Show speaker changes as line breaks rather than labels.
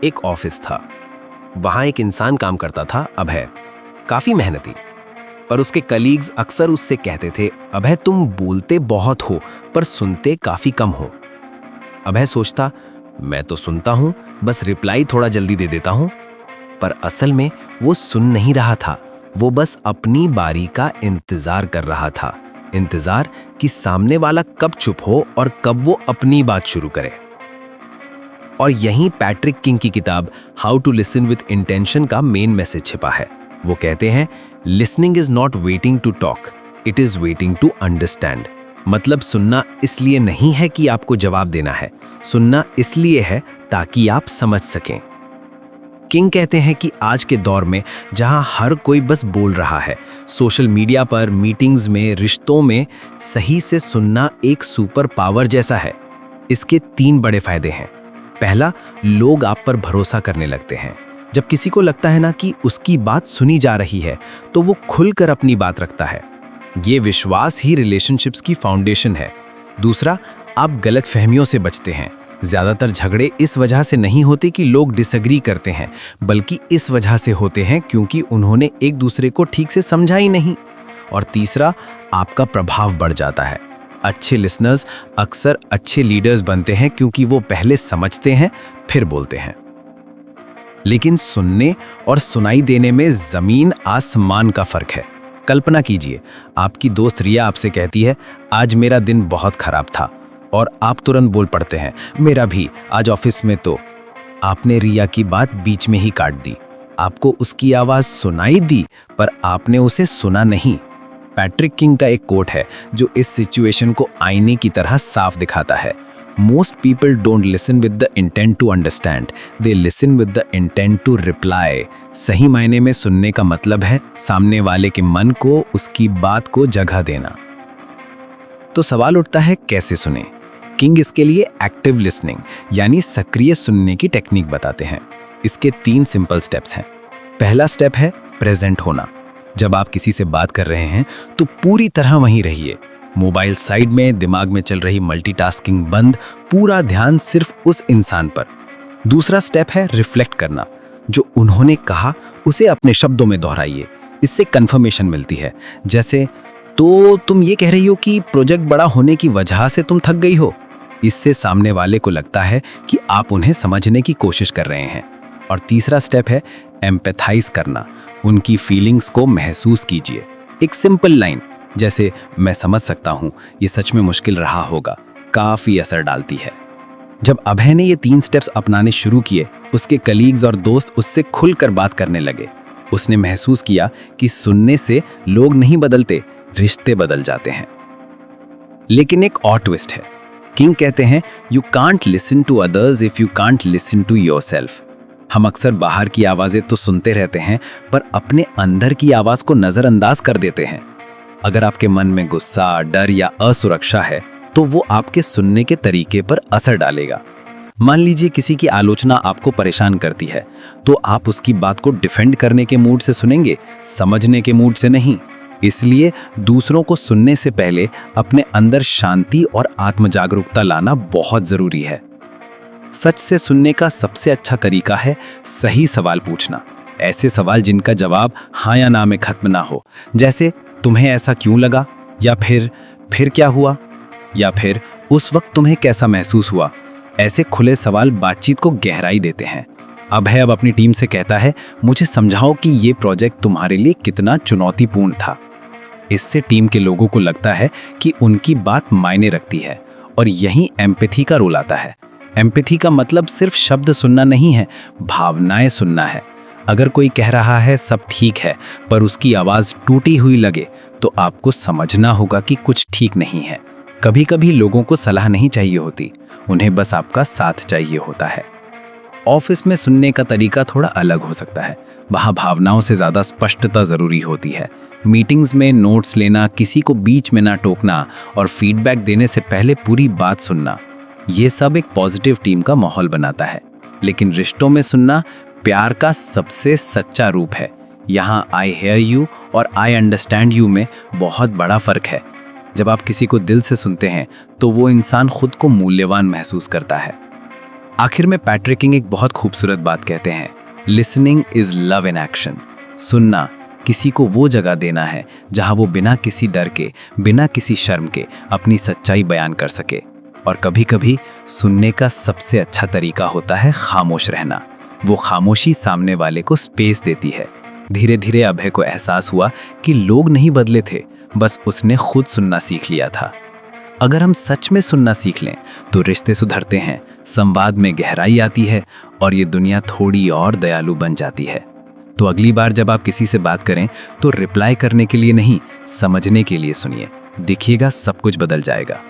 एक ऑफिस था। वहां एक इंसान काम करता था, अभय। काफी मेहनती। पर उसके कलीग्स अक्सर उससे कहते थे, अभय तुम बोलते बहुत हो पर सुनते काफी कम हो। अभय सोचता, मैं तो सुनता हूं, बस रिप्लाई थोड़ा जल्दी दे देता हूं। पर असल में वो सुन नहीं रहा था। वो बस अपनी बारी का इंतजार कर रहा था। इंतजार कि सामने वाला कब चुप हो और कब वो अपनी बात शुरू करे। और यहीं पैट्रिक किंग की किताब how to listen with intention का मेन मैसेज छिपा है। वो कहते हैं, listening is not waiting to talk, it is waiting to understand. मतलब सुनना इसलिए नहीं है कि आपको जवाब देना है, सुनना इसलिए है ताकि आप समझ सकें। किंग कहते हैं कि आज के दौर में जहां हर कोई बस बोल रहा है, सोशल मीडिया पर, मीटिंग्स में, रिश्तों में, सही से सुनना एक सुपर पावर जैसा है। इसके 3 बड़े फायदे हैं। पहला, लोग आप पर भरोसा करने लगते हैं। जब किसी को लगता है ना कि उसकी बात सुनी जा रही है, तो वो खुलकर अपनी बात रखता है। ये विश्वास ही रिलेशनशिप्स की फाउंडेशन है। दूसरा, आप गलतफहमियों से बचते हैं। ज्यादातर झगड़े इस वजह से नहीं होते कि लोग डिसएग्री करते हैं, बल्कि इस वजह से होते हैं क्योंकि उन्होंने एक दूसरे को ठीक से समझा ही नहीं। और तीसरा, आपका प्रभाव बढ़ जाता है। अच्छे लिसनर्स अक्सर अच्छे लीडर्स बनते हैं क्योंकि वो पहले समझते हैं फिर बोलते हैं। लेकिन सुनने और सुनाई देने में जमीन आसमान का फर्क है। कल्पना कीजिए, आपकी दोस्त रिया आपसे कहती है, आज मेरा दिन बहुत खराब था, और आप तुरंत बोल पड़ते हैं, मेरा भी, आज ऑफिस में तो। आपने रिया की बात बीच में ही काट दी। आपको उसकी आवाज सुनाई दी पर आपने उसे सुना नहीं। पैट्रिक किंग का एक कोट है जो इस सिचुएशन को आईने की तरह साफ दिखाता है। Most people don't listen with the intent to understand, they listen with the intent to reply. सही मायने में सुनने का मतलब है सामने वाले के मन को, उसकी बात को जगह देना। तो सवाल उठता है, कैसे सुने? किंग इसके लिए एक्टिव लिसनिंग यानी सक्रिय सुनने की टेक्निक बताते हैं। इसके 3 सिंपल स्टेप्स हैं। पहला स्टेप है प्रेजेंट होना। जब आप किसी से बात कर रहे हैं तो पूरी तरह वहीं रहिए। मोबाइल साइड में, दिमाग में चल रही मल्टीटास्किंग बंद, पूरा ध्यान सिर्फ उस इंसान पर। दूसरा स्टेप है रिफ्लेक्ट करना। जो उन्होंने कहा उसे अपने शब्दों में दोहराइए। इससे कंफर्मेशन मिलती है। जैसे, तो तुम ये कह रही हो कि प्रोजेक्ट बड़ा होने की वजह से तुम थक गई हो। इससे सामने वाले को लगता है कि आप उन्हें समझने की कोशिश कर रहे हैं। और तीसरा स्टेप है एम्पैथाइज करना। उनकी फीलिंग्स को महसूस कीजिए। एक सिंपल लाइन जैसे, मैं समझ सकता हूं, ये सच में मुश्किल रहा होगा, काफी असर डालती है। जब अभय ने ये 3 स्टेप्स अपनाने शुरू किए, उसके कलीग्स और दोस्त उससे खुलकर बात करने लगे। उसने महसूस किया कि सुनने से लोग नहीं बदलते, रिश्ते बदल जाते हैं। लेकिन एक और ट्विस्ट है। किंग कहते हैं, you can't listen to others if you can't listen to yourself. हम अक्सर बाहर की आवाजें तो सुनते रहते हैं पर अपने अंदर की आवाज को नजरअंदाज कर देते हैं। अगर आपके मन में गुस्सा, डर या असुरक्षा है तो वो आपके सुनने के तरीके पर असर डालेगा। मान लीजिए किसी की आलोचना आपको परेशान करती है, तो आप उसकी बात को डिफेंड करने के मूड से सुनेंगे, समझने के मूड से नहीं। इसलिए दूसरों को सुनने से पहले अपने अंदर शांति और आत्मजागरूकता लाना बहुत जरूरी है। सच से सुनने का सबसे अच्छा तरीका है सही सवाल पूछना। ऐसे सवाल जिनका जवाब हाँ या ना में खत्म ना हो। जैसे, तुम्हें ऐसा क्यों लगा, या फिर क्या हुआ, या फिर उस वक्त तुम्हें कैसा महसूस हुआ। ऐसे खुले सवाल बातचीत को गहराई देते हैं। अभय अब अपनी टीम से कहता है, मुझे समझाओ कि ये प्रोजेक्ट तुम्हारे लिए कितना चुनौतीपूर्ण था। इससे टीम के लोगों को लगता है कि उनकी बात मायने रखती है, और यहीं एम्पैथी का रोल आता है। एम्पैथी का मतलब सिर्फ शब्द सुनना नहीं है, भावनाएं सुनना है। अगर कोई कह रहा है सब ठीक है पर उसकी आवाज टूटी हुई लगे, तो आपको समझना होगा कि कुछ ठीक नहीं है। कभी कभी लोगों को सलाह नहीं चाहिए होती, उन्हें बस आपका साथ चाहिए होता है। ऑफिस में सुनने का तरीका थोड़ा अलग हो सकता है। वहाँ भावनाओं से ज़्यादा स्पष्टता ज़रूरी होती है। मीटिंग्स में नोट्स लेना, किसी को बीच में ना टोकना और फीडबैक देने से पहले पूरी बात सुनना, ये सब एक पॉजिटिव टीम का माहौल बनाता है। लेकिन रिश्तों में सुनना प्यार का सबसे सच्चा रूप है। यहाँ आई हेयर यू और आई अंडरस्टैंड यू में बहुत बड़ा फर्क है। जब आप किसी को दिल से सुनते हैं तो वो इंसान खुद को मूल्यवान महसूस करता है। आखिर में पैट्रिक किंग एक बहुत खूबसूरत बात कहते हैं, listening is love in action. सुनना किसी को वो जगह देना है जहां वो बिना किसी डर के, बिना किसी शर्म के अपनी सच्चाई बयान कर सके। और कभी-कभी सुनने का सबसे अच्छा तरीका होता है खामोश रहना। वो खामोशी सामने वाले को स्पेस देती है। धीरे धीरे अभय को एहसास हुआ कि लोग नहीं बदले थे, बस उसने खुद सुनना सीख लिया था। अगर हम सच में सुनना सीख लें तो रिश्ते सुधरते हैं, संवाद में गहराई आती है और ये दुनिया थोड़ी और दयालु बन जाती है। तो अगली बार जब आप किसी से बात करें तो रिप्लाई करने के लिए नहीं, समझने के लिए सुनिए। देखिएगा सब कुछ बदल जाएगा।